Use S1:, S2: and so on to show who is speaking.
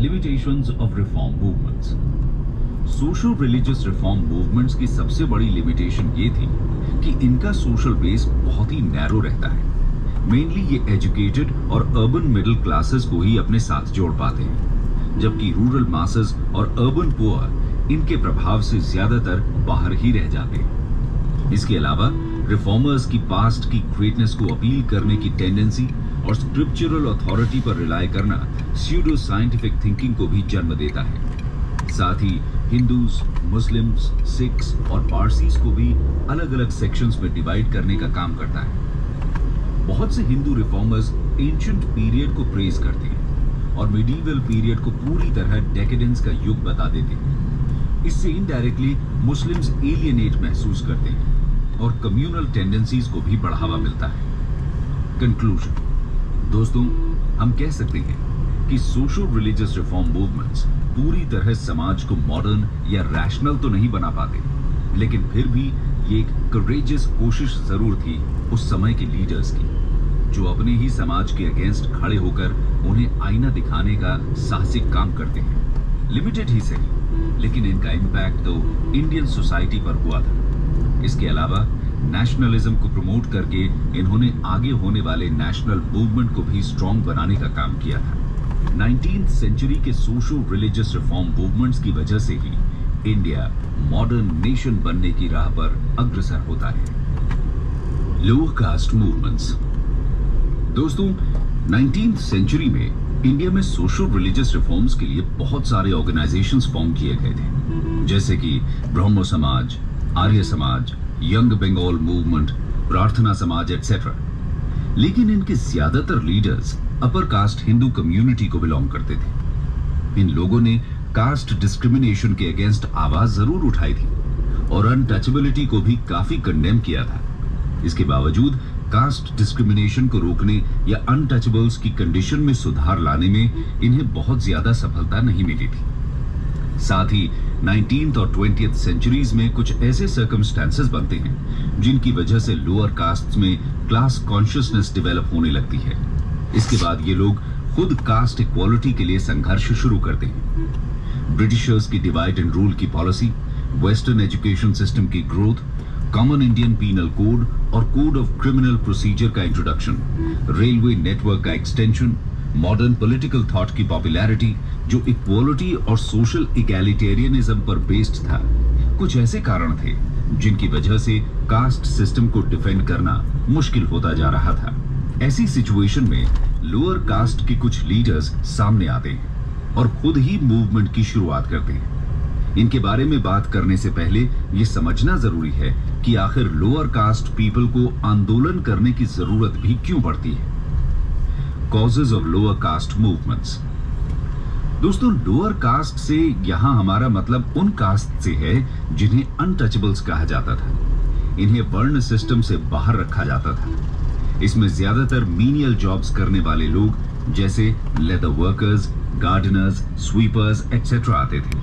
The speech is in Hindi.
S1: Limitations of reform movements. Social religious reform movements की सबसे बड़ी लिमिटेशन ये थी कि इनका सोशल बेस बहुत ही नैरो रहता है। मेनली ये एजुकेटेड और अर्बन मिडिल क्लासेस को ही अपने साथ जोड़ पाते हैं, जबकि रूरल मासेस और अर्बन पुअर इनके प्रभाव से ज्यादातर बाहर ही रह जाते हैं। इसके अलावा रिफॉर्मर्स की पास्ट की ग्रेटनेस को अपील करने की टेंडेंसी और स्क्रिप्चरल अथॉरिटी पर रिलाय करना स्यूडो साइंटिफिक थिंकिंग को भी जन्म देता है। साथ ही हिंदूज, मुस्लिम्स, सिख्स और पारसीज को भी अलग अलग सेक्शंस में डिवाइड करने का काम करता है। बहुत से हिंदू रिफॉर्मर्स एंशिएंट पीरियड को प्रेज करते हैं और मिडीवल पीरियड को पूरी तरह डेकेडेंस का युग बता देते हैं। इससे इनडायरेक्टली मुस्लिम्स एलियनेट महसूस करते हैं और कम्युनल टेंडेंसीज को भी बढ़ावा मिलता है। कंक्लूजन दोस्तों, हम कह सकते हैं कि सोशल रिलीजियस रिफॉर्म मूवमेंट्स पूरी तरह समाज को मॉडर्न या रैशनल तो नहीं बना पाते, लेकिन फिर भी ये एक करेजियस कोशिश जरूर थी उस समय के लीडर्स की, जो अपने ही समाज के अगेंस्ट खड़े होकर उन्हें आईना दिखाने का साहसिक काम करते हैं। लिमिटेड ही सही, लेकिन इनका इम्पैक्ट तो इंडियन सोसाइटी पर हुआ था। इसके अलावा नेशनलिज्म को प्रमोट करके इन्होंने आगे होने वाले नेशनल मूवमेंट को भी स्ट्रॉन्ग बनाने का काम किया था। 19th सेंचुरी के सोशल रिलीजियस रिफॉर्म मूवमेंट्स की वजह से ही इंडिया मॉडर्न नेशन बनने की राह पर अग्रसर होता है। लोअर कास्ट मूवमेंट्स दोस्तों, 19th सेंचुरी में इंडिया में सोशल रिलीजियस रिफॉर्म्स के लिए बहुत सारे ऑर्गेनाइजेशंस फॉर्म किए गए थे, जैसे कि ब्रह्मो समाज, आर्य समाज, यंग बंगाल मूवमेंट, प्रार्थना समाज एटसेट्रा। लेकिन इनके ज्यादातर leaders upper caste Hindu community को बिलोंग करते थे। इन लोगों ने कास्ट डिस्क्रिमिनेशन के अगेंस्ट आवाज जरूर उठाई थी और अनटचेबिलिटी को भी काफी कंडेम किया था। इसके बावजूद कास्ट डिस्क्रिमिनेशन को रोकने या अनटचेबल्स की कंडीशन में सुधार लाने में इन्हें बहुत ज्यादा सफलता नहीं मिली थी। साथ ही 19th और 20th सेंचुरीज में कुछ ऐसे सर्कमस्टेंसेस बनते हैं जिनकी वजह से लोअर कास्ट में क्लास कॉन्शियसनेस डेवलप होने लगती है। इसके बाद ये लोग खुद कास्ट इक्वालिटी के लिए संघर्ष शुरू करते हैं। ब्रिटिशर्स की डिवाइड एंड रूल की पॉलिसी, वेस्टर्न एजुकेशन सिस्टम की growth, common Indian penal code और कोड ऑफ क्रिमिनल प्रोसीजर का इंट्रोडक्शन, रेलवे नेटवर्क का एक्सटेंशन, मॉडर्न पॉलिटिकल थॉट की पॉपुलैरिटी जो इक्वालिटी और सोशल इगैलिटेरियनिज्म पर बेस्ड था, कुछ ऐसे कारण थे जिनकी वजह से कास्ट सिस्टम को डिफेंड करना मुश्किल होता जा रहा था। ऐसी सिचुएशन में लोअर कास्ट के कुछ लीडर्स सामने आते हैं और खुद ही मूवमेंट की शुरुआत करते हैं। इनके बारे में बात करने से पहले ये समझना जरूरी है कि आखिर लोअर कास्ट पीपल को आंदोलन करने की जरूरत भी क्यों पड़ती है। Causes of lower caste movements दोस्तों, लोअर कास्ट से यहां हमारा मतलब उन कास्ट से है जिन्हें अनटचेबल्स कहा जाता था। इन्हें वर्ण सिस्टम से बाहर रखा जाता था। इसमें ज्यादातर मीनियल जॉब्स करने वाले लोग जैसे leather workers, Gardner's, sweepers etcetera आते थे।